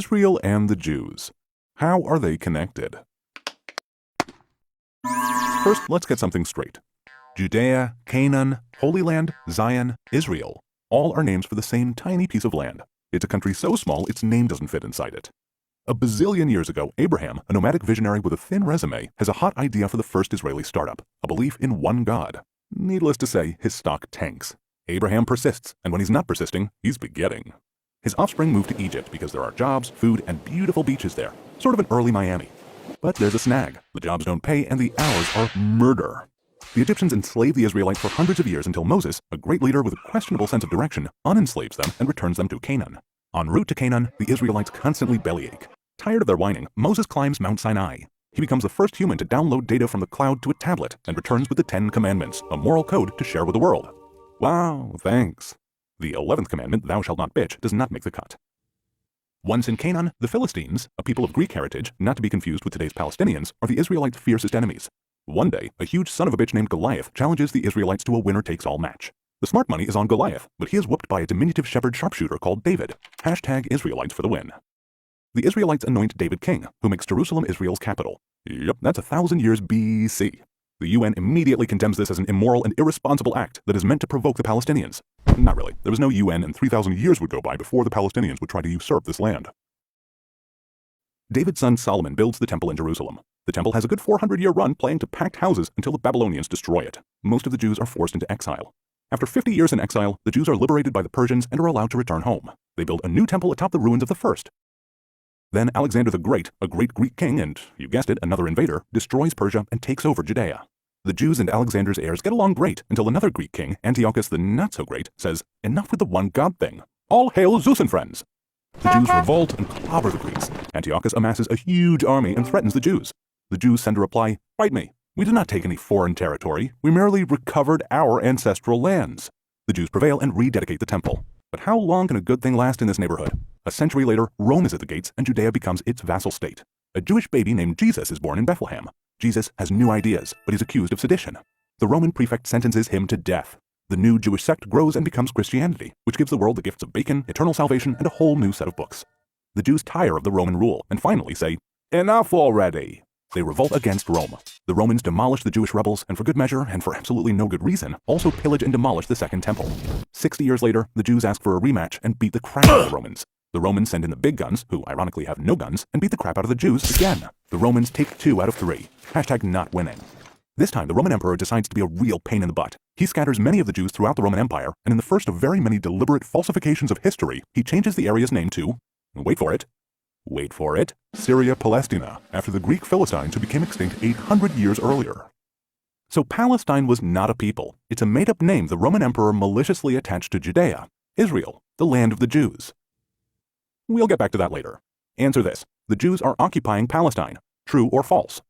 Israel and the Jews. How are they connected? First, let's get something straight. Judea, Canaan, Holy Land, Zion, Israel, all are names for the same tiny piece of land. It's a country so small its name doesn't fit inside it. A bazillion years ago, Abraham, a nomadic visionary with a thin resume, has a hot idea for the first Israeli startup, a belief in one God. Needless to say, his stock tanks. Abraham persists, and when he's not persisting, he's begetting. His offspring moved to Egypt because there are jobs, food, and beautiful beaches there, sort of an early Miami. But there's a snag. The jobs don't pay, and the hours are murder. The Egyptians enslaved the Israelites for hundreds of years until Moses, a great leader with a questionable sense of direction, unenslaves them and returns them to Canaan. En route to Canaan, the Israelites constantly bellyache. Tired of their whining, Moses climbs Mount Sinai. He becomes the first human to download data from the cloud to a tablet and returns with the 10 Commandments, a moral code to share with the world. Wow, thanks. The 11th commandment, thou shalt not bitch, does not make the cut. Once in Canaan, the Philistines, a people of Greek heritage, not to be confused with today's Palestinians, are the Israelites' fiercest enemies. One day, a huge son of a bitch named Goliath challenges the Israelites to a winner-takes-all match. The smart money is on Goliath, but he is whooped by a diminutive shepherd sharpshooter called David. Hashtag Israelites for the win. The Israelites anoint David king, who makes Jerusalem Israel's capital. Yep, that's 1,000 years BC. The UN immediately condemns this as an immoral and irresponsible act that is meant to provoke the Palestinians. Not really. There was no UN, and 3,000 years would go by before the Palestinians would try to usurp this land. David's son Solomon builds the temple in Jerusalem. The temple has a good 400-year run playing to packed houses until the Babylonians destroy it. Most of the Jews are forced into exile. After 50 years in exile, the Jews are liberated by the Persians and are allowed to return home. They build a new temple atop the ruins of the first. Then Alexander the Great, a great Greek king and, you guessed it, another invader, destroys Persia and takes over Judea. The Jews and Alexander's heirs get along great until another Greek king, Antiochus the not-so-great, says, "Enough with the one God thing. All hail Zeus and friends." The Jews revolt and clobber the Greeks. Antiochus amasses a huge army and threatens the Jews. The Jews send a reply, "Fight me. We did not take any foreign territory. We merely recovered our ancestral lands." The Jews prevail and rededicate the temple. But how long can a good thing last in this neighborhood? A century later, Rome is at the gates and Judea becomes its vassal state. A Jewish baby named Jesus is born in Bethlehem. Jesus has new ideas, but he's accused of sedition. The Roman prefect sentences him to death. The new Jewish sect grows and becomes Christianity, which gives the world the gifts of bacon, eternal salvation, and a whole new set of books. The Jews tire of the Roman rule and finally say, "Enough already." They revolt against Rome. The Romans demolish the Jewish rebels and for good measure, and for absolutely no good reason, also pillage and demolish the Second Temple. 60 years later, the Jews ask for a rematch and beat the crap out of the Romans. The Romans send in the big guns, who ironically have no guns, and beat the crap out of the Jews again. The Romans take 2 out of 3. Hashtag not winning. This time, the Roman emperor decides to be a real pain in the butt. He scatters many of the Jews throughout the Roman Empire, and in the first of very many deliberate falsifications of history, he changes the area's name to, wait for it, Syria Palestina, after the Greek Philistines who became extinct 800 years earlier. So Palestine was not a people. It's a made-up name the Roman emperor maliciously attached to Judea, Israel, the land of the Jews. We'll get back to that later. Answer this. The Jews are occupying Palestine. True or false?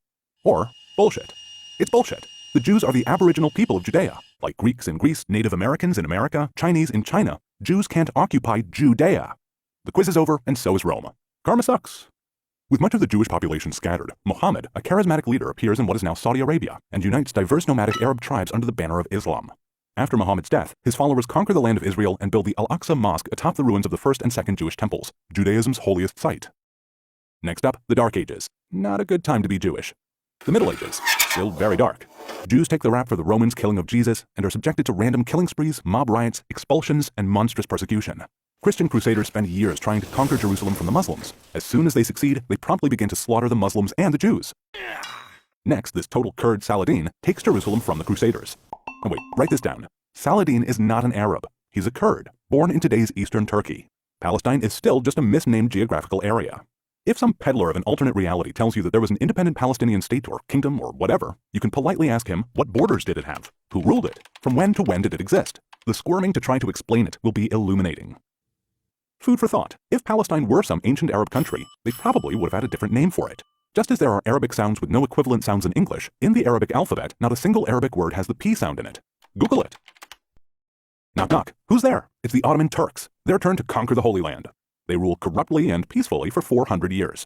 Or bullshit. It's bullshit. The Jews are the aboriginal people of Judea. Like Greeks in Greece, Native Americans in America, Chinese in China, Jews can't occupy Judea. The quiz is over, and so is Rome. Karma sucks. With much of the Jewish population scattered, Muhammad, a charismatic leader, appears in what is now Saudi Arabia and unites diverse nomadic Arab tribes under the banner of Islam. After Muhammad's death, his followers conquer the land of Israel and build the Al-Aqsa Mosque atop the ruins of the first and second Jewish temples, Judaism's holiest site. Next up, the Dark Ages. Not a good time to be Jewish. The Middle Ages. Still very dark. Jews take the rap for the Romans' killing of Jesus and are subjected to random killing sprees, mob riots, expulsions, and monstrous persecution. Christian crusaders spend years trying to conquer Jerusalem from the Muslims. As soon as they succeed, they promptly begin to slaughter the Muslims and the Jews. Next, this total Kurd Saladin takes Jerusalem from the Crusaders. Oh wait, write this down. Saladin is not an Arab. He's a Kurd, born in today's eastern Turkey. Palestine is still just a misnamed geographical area. If some peddler of an alternate reality tells you that there was an independent Palestinian state or kingdom or whatever, you can politely ask him, what borders did it have? Who ruled it? From when to when did it exist? The squirming to try to explain it will be illuminating. Food for thought. If Palestine were some ancient Arab country, they probably would have had a different name for it. Just as there are Arabic sounds with no equivalent sounds in English, in the Arabic alphabet, not a single Arabic word has the P sound in it. Google it. Knock knock. Who's there? It's the Ottoman Turks. Their turn to conquer the Holy Land. They rule corruptly and peacefully for 400 years.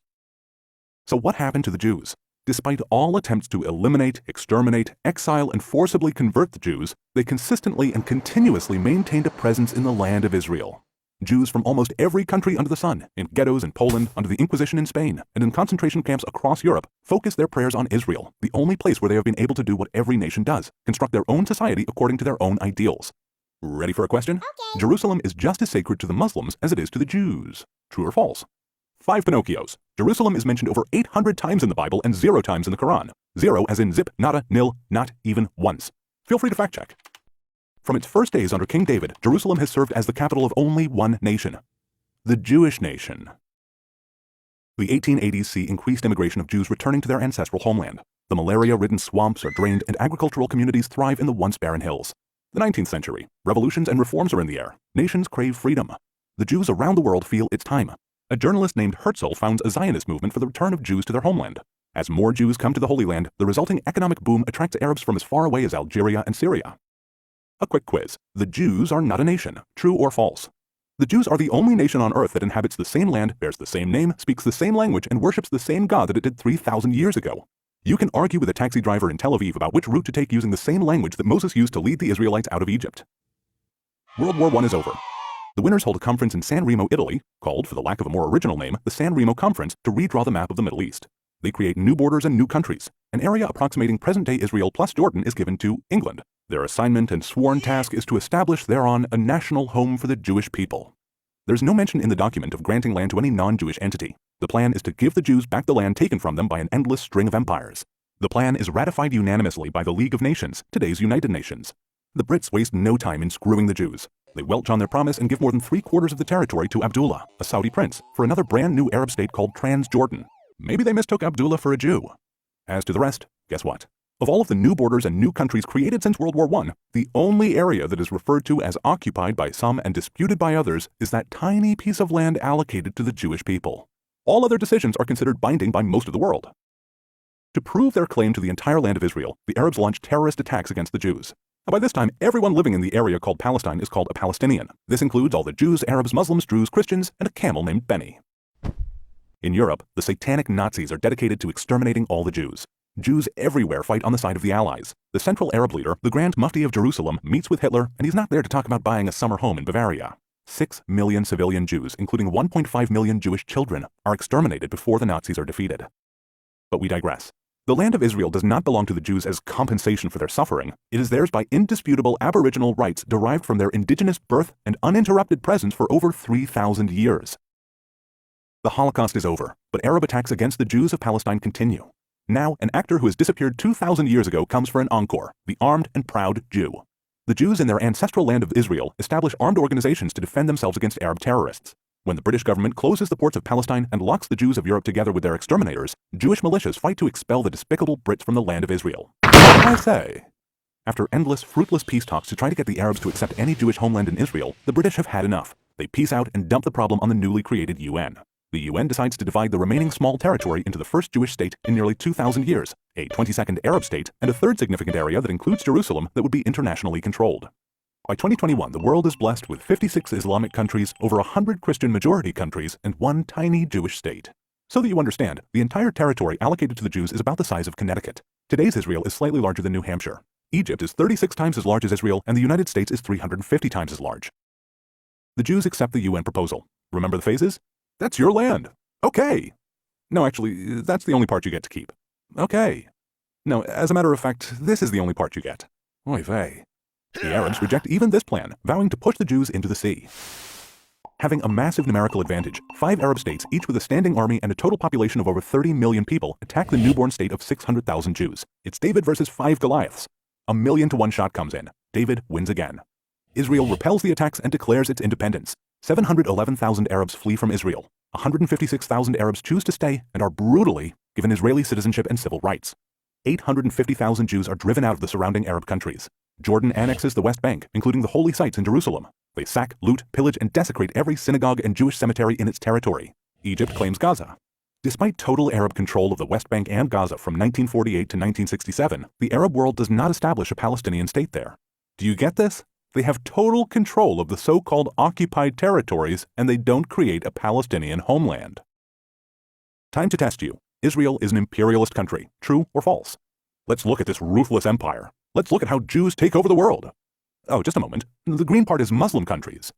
So what happened to the Jews? Despite all attempts to eliminate, exterminate, exile, and forcibly convert the Jews, they consistently and continuously maintained a presence in the land of Israel. Jews from almost every country under the sun, in ghettos in Poland, under the Inquisition in Spain, and in concentration camps across Europe, focus their prayers on Israel, the only place where they have been able to do what every nation does, construct their own society according to their own ideals. Ready for a question? Okay. Jerusalem is just as sacred to the Muslims as it is to the Jews. True or false? 5 Pinocchios. Jerusalem is mentioned over 800 times in the Bible and 0 times in the Quran. 0 as in zip, nada, nil, not even once. Feel free to fact check. From its first days under King David, Jerusalem has served as the capital of only one nation, the Jewish nation. The 1880s see increased immigration of Jews returning to their ancestral homeland. The malaria-ridden swamps are drained and agricultural communities thrive in the once barren hills. The 19th century, revolutions and reforms are in the air. Nations crave freedom. The Jews around the world feel it's time. A journalist named Herzl founds a Zionist movement for the return of Jews to their homeland. As more Jews come to the Holy Land, the resulting economic boom attracts Arabs from as far away as Algeria and Syria. A quick quiz. The Jews are not a nation. True or false? The Jews are the only nation on earth that inhabits the same land, bears the same name, speaks the same language, and worships the same God that it did 3,000 years ago. You can argue with a taxi driver in Tel Aviv about which route to take using the same language that Moses used to lead the Israelites out of Egypt. World War I is over. The winners hold a conference in San Remo, Italy, called, for the lack of a more original name, the San Remo Conference, to redraw the map of the Middle East. They create new borders and new countries. An area approximating present-day Israel plus Jordan is given to England. Their assignment and sworn task is to establish thereon a national home for the Jewish people. There's no mention in the document of granting land to any non-Jewish entity. The plan is to give the Jews back the land taken from them by an endless string of empires. The plan is ratified unanimously by the League of Nations, today's United Nations. The Brits waste no time in screwing the Jews. They welch on their promise and give more than 3/4 of the territory to Abdullah, a Saudi prince, for another brand new Arab state called Transjordan. Maybe they mistook Abdullah for a Jew. As to the rest, guess what? Of all of the new borders and new countries created since World War I, the only area that is referred to as occupied by some and disputed by others is that tiny piece of land allocated to the Jewish people. All other decisions are considered binding by most of the world. To prove their claim to the entire land of Israel, the Arabs launched terrorist attacks against the Jews. By this time, everyone living in the area called Palestine is called a Palestinian. This includes all the Jews, Arabs, Muslims, Druze, Christians, and a camel named Benny. In Europe, the satanic Nazis are dedicated to exterminating all the Jews. Jews everywhere fight on the side of the Allies. The Central Arab leader, the Grand Mufti of Jerusalem, meets with Hitler, and he's not there to talk about buying a summer home in Bavaria. 6 million civilian Jews, including 1.5 million Jewish children, are exterminated before the Nazis are defeated. But we digress. The land of Israel does not belong to the Jews as compensation for their suffering. It is theirs by indisputable aboriginal rights derived from their indigenous birth and uninterrupted presence for over 3,000 years. The Holocaust is over, but Arab attacks against the Jews of Palestine continue. Now, an actor who has disappeared 2,000 years ago comes for an encore, the armed and proud Jew. The Jews in their ancestral land of Israel establish armed organizations to defend themselves against Arab terrorists. When the British government closes the ports of Palestine and locks the Jews of Europe together with their exterminators, Jewish militias fight to expel the despicable Brits from the land of Israel. I say. After endless, fruitless peace talks to try to get the Arabs to accept any Jewish homeland in Israel, the British have had enough. They peace out and dump the problem on the newly created UN. The UN decides to divide the remaining small territory into the first Jewish state in nearly 2,000 years, a 22nd Arab state, and a third significant area that includes Jerusalem that would be internationally controlled. By 2021, the world is blessed with 56 Islamic countries, over 100 Christian majority countries, and one tiny Jewish state. So that you understand, the entire territory allocated to the Jews is about the size of Connecticut. Today's Israel is slightly larger than New Hampshire. Egypt is 36 times as large as Israel, and the United States is 350 times as large. The Jews accept the UN proposal. Remember the phases? That's your land. Okay. No, actually, that's the only part you get to keep. Okay. No, as a matter of fact, this is the only part you get. Oy vey. The Arabs reject even this plan, vowing to push the Jews into the sea. Having a massive numerical advantage, 5 Arab states, each with a standing army and a total population of over 30 million people, attack the newborn state of 600,000 Jews. It's David versus 5 Goliaths. 1,000,000 to 1 shot comes in. David wins again. Israel repels the attacks and declares its independence. 711,000 Arabs flee from Israel. 156,000 Arabs choose to stay and are brutally given Israeli citizenship and civil rights. 850,000 Jews are driven out of the surrounding Arab countries. Jordan annexes the West Bank, including the holy sites in Jerusalem. They sack, loot, pillage, and desecrate every synagogue and Jewish cemetery in its territory. Egypt claims Gaza. Despite total Arab control of the West Bank and Gaza from 1948 to 1967, the Arab world does not establish a Palestinian state there. Do you get this? They have total control of the so-called occupied territories, and they don't create a Palestinian homeland. Time to test you. Israel is an imperialist country. True or false? Let's look at this ruthless empire. Let's look at how Jews take over the world. Oh, just a moment. The green part is Muslim countries.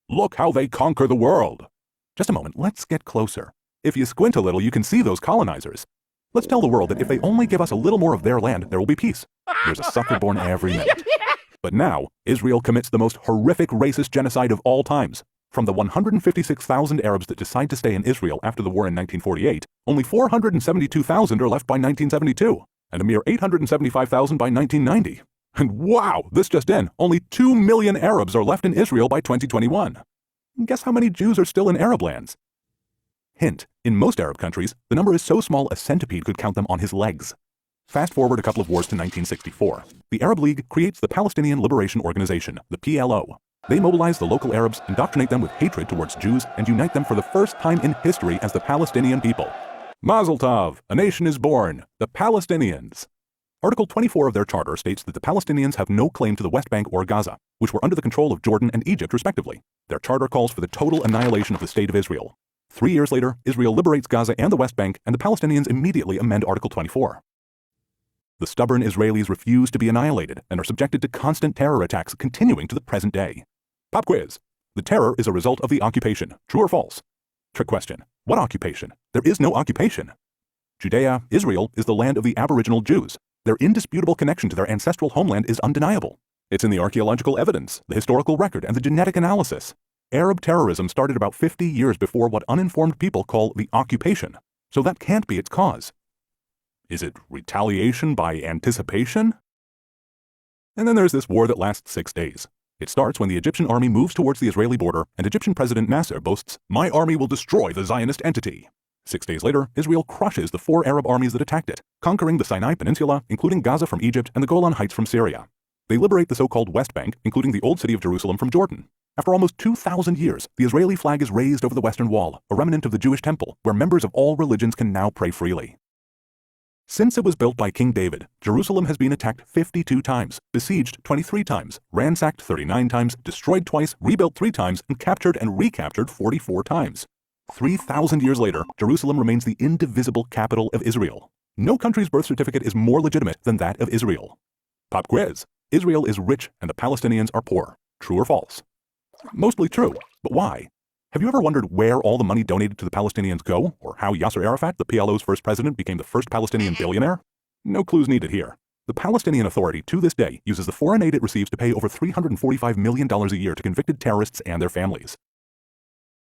Look how they conquer the world. Just a moment, let's get closer. If you squint a little, you can see those colonizers. Let's tell the world that if they only give us a little more of their land, there will be peace. There's a sucker born every minute. But now, Israel commits the most horrific racist genocide of all times. From the 156,000 Arabs that decide to stay in Israel after the war in 1948, only 472,000 are left by 1972, and a mere 875,000 by 1990. And wow, this just in, only 2 million Arabs are left in Israel by 2021. Guess how many Jews are still in Arab lands? Hint, in most Arab countries, the number is so small a centipede could count them on his legs. Fast forward a couple of wars to 1964. The Arab League creates the Palestinian Liberation Organization, the PLO. They mobilize the local Arabs, indoctrinate them with hatred towards Jews, and unite them for the first time in history as the Palestinian people. Mazel tov, a nation is born, the Palestinians. Article 24 of their charter states that the Palestinians have no claim to the West Bank or Gaza, which were under the control of Jordan and Egypt respectively. Their charter calls for the total annihilation of the State of Israel. 3 years later, Israel liberates Gaza and the West Bank, and the Palestinians immediately amend Article 24. The stubborn Israelis refuse to be annihilated and are subjected to constant terror attacks continuing to the present day. Pop quiz. The terror is a result of the occupation. True or false? Trick question. What occupation? There is no occupation. Judea, Israel, is the land of the Aboriginal Jews. Their indisputable connection to their ancestral homeland is undeniable. It's in the archaeological evidence, the historical record, and the genetic analysis. Arab terrorism started about 50 years before what uninformed people call the occupation, so that can't be its cause. Is it retaliation by anticipation? And then there's this war that lasts 6 days. It starts when the Egyptian army moves towards the Israeli border and Egyptian President Nasser boasts, "My army will destroy the Zionist entity." 6 days later, Israel crushes the 4 Arab armies that attacked it, conquering the Sinai Peninsula, including Gaza from Egypt and the Golan Heights from Syria. They liberate the so-called West Bank, including the old city of Jerusalem from Jordan. After almost 2,000 years, the Israeli flag is raised over the Western Wall, a remnant of the Jewish temple, where members of all religions can now pray freely. Since it was built by King David, Jerusalem has been attacked 52 times, besieged 23 times, ransacked 39 times, destroyed twice, rebuilt 3 times, and captured and recaptured 44 times. 3,000 years later, Jerusalem remains the indivisible capital of Israel. No country's birth certificate is more legitimate than that of Israel. Pop quiz. Israel is rich and the Palestinians are poor. True or false? Mostly true, but why? Have you ever wondered where all the money donated to the Palestinians go, or how Yasser Arafat, the PLO's first president, became the first Palestinian billionaire? No clues needed here. The Palestinian Authority, to this day, uses the foreign aid it receives to pay over $345 million a year to convicted terrorists and their families.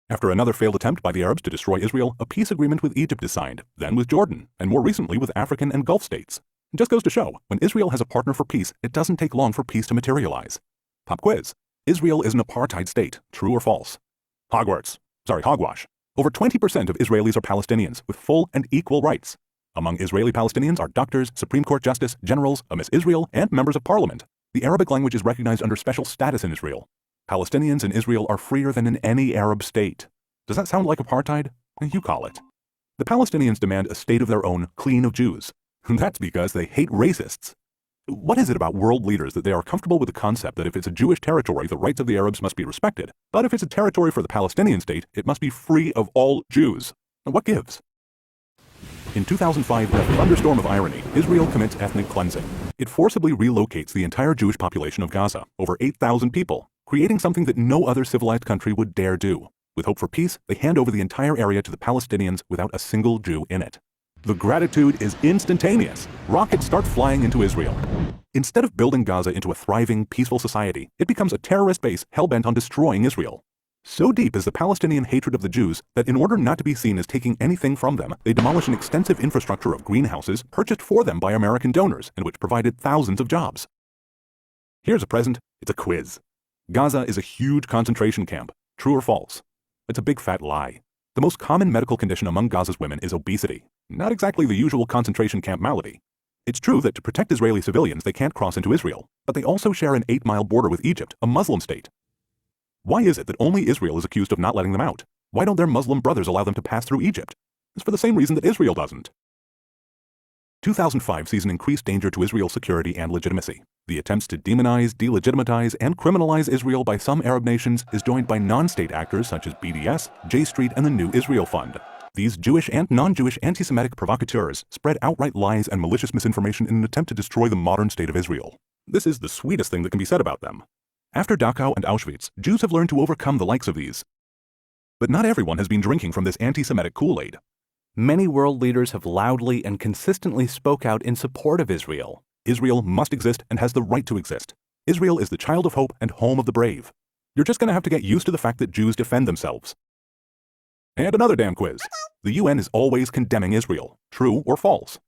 After another failed attempt by the Arabs to destroy Israel, a peace agreement with Egypt is signed, then with Jordan, and more recently with African and Gulf states. It just goes to show, when Israel has a partner for peace, it doesn't take long for peace to materialize. Pop quiz. Israel is an apartheid state. True or false? Hogwash. Over 20% of Israelis are Palestinians with full and equal rights. Among Israeli Palestinians are doctors, Supreme Court justice, generals, a Miss Israel, and members of parliament. The Arabic language is recognized under special status in Israel. Palestinians in Israel are freer than in any Arab state. Does that sound like apartheid? You call it. The Palestinians demand a state of their own, clean of Jews. That's because they hate racists. What is it about world leaders that they are comfortable with the concept that if it's a Jewish territory, the rights of the Arabs must be respected, but if it's a territory for the Palestinian state, it must be free of all Jews? What gives? In 2005, in a thunderstorm of irony, Israel commits ethnic cleansing. It forcibly relocates the entire Jewish population of Gaza, over 8,000 people, creating something that no other civilized country would dare do. With hope for peace, they hand over the entire area to the Palestinians without a single Jew in it. The gratitude is instantaneous. Rockets start flying into Israel. Instead of building Gaza into a thriving, peaceful society, it becomes a terrorist base hell-bent on destroying Israel. So deep is the Palestinian hatred of the Jews that in order not to be seen as taking anything from them, they demolish an extensive infrastructure of greenhouses purchased for them by American donors and which provided thousands of jobs. Here's a present. It's a quiz. Gaza is a huge concentration camp. True or false? It's a big fat lie. The most common medical condition among Gaza's women is obesity. Not exactly the usual concentration camp malady. It's true that to protect Israeli civilians, they can't cross into Israel, but they also share an 8-mile border with Egypt, a Muslim state. Why is it that only Israel is accused of not letting them out? Why don't their Muslim brothers allow them to pass through Egypt? It's for the same reason that Israel doesn't. 2005 sees an increased danger to Israel's security and legitimacy. The attempts to demonize, delegitimize, and criminalize Israel by some Arab nations is joined by non-state actors such as BDS, J Street, and the New Israel Fund. These Jewish and non-Jewish anti-Semitic provocateurs spread outright lies and malicious misinformation in an attempt to destroy the modern state of Israel. This is the sweetest thing that can be said about them. After Dachau and Auschwitz, Jews have learned to overcome the likes of these. But not everyone has been drinking from this anti-Semitic Kool-Aid. Many world leaders have loudly and consistently spoke out in support of Israel. Israel must exist and has the right to exist. Israel is the child of hope and home of the brave. You're just going to have to get used to the fact that Jews defend themselves. And another damn quiz. The UN is always condemning Israel. True or false?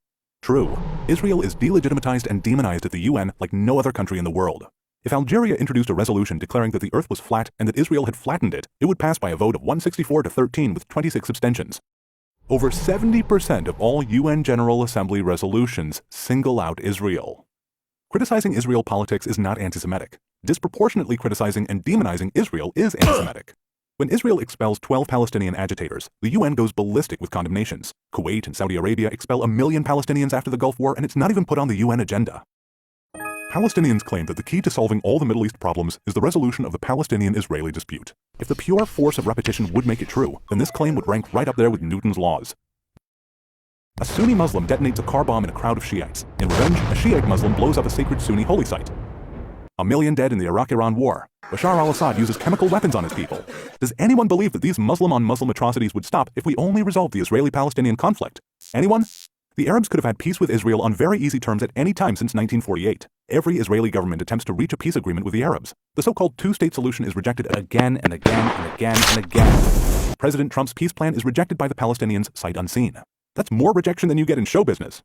True. Israel is delegitimatized and demonized at the UN like no other country in the world. If Algeria introduced a resolution declaring that the earth was flat and that Israel had flattened it, it would pass by a vote of 164 to 13 with 26 abstentions. Over 70% of all UN General Assembly resolutions single out Israel. Criticizing Israel politics is not anti-Semitic. Disproportionately criticizing and demonizing Israel is anti-Semitic. When Israel expels 12 Palestinian agitators, the UN goes ballistic with condemnations. Kuwait and Saudi Arabia expel 1 million Palestinians after the Gulf War, and it's not even put on the UN agenda. Palestinians claim that the key to solving all the Middle East problems is the resolution of the Palestinian-Israeli dispute. If the pure force of repetition would make it true, then this claim would rank right up there with Newton's laws. A Sunni Muslim detonates a car bomb in a crowd of Shiites. In revenge, a Shiite Muslim blows up a sacred Sunni holy site. 1 million dead in the Iraq-Iran war. Bashar al-Assad uses chemical weapons on his people. Does anyone believe that these Muslim-on-Muslim atrocities would stop if we only resolved the Israeli-Palestinian conflict? Anyone? The Arabs could have had peace with Israel on very easy terms at any time since 1948. Every Israeli government attempts to reach a peace agreement with the Arabs. The so-called two-state solution is rejected again and again and again and again. President Trump's peace plan is rejected by the Palestinians sight unseen. That's more rejection than you get in show business.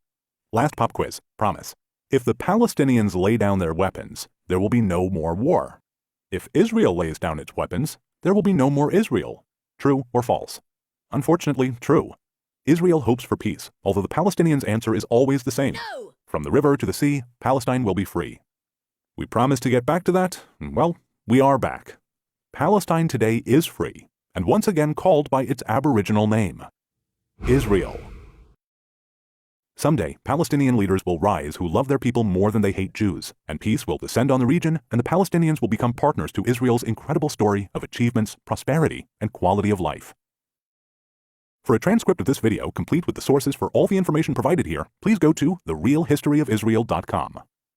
Last pop quiz, promise. If the Palestinians lay down their weapons, there will be no more war. If Israel lays down its weapons, there will be no more Israel. True or false? Unfortunately, true. Israel hopes for peace, although the Palestinians' answer is always the same. No! From the river to the sea, Palestine will be free. We promised to get back to that. Well, we are back. Palestine today is free, and once again called by its aboriginal name, Israel. Someday, Palestinian leaders will rise who love their people more than they hate Jews, and peace will descend on the region, and the Palestinians will become partners to Israel's incredible story of achievements, prosperity, and quality of life. For a transcript of this video, complete with the sources for all the information provided here, please go to therealhistoryofisrael.com.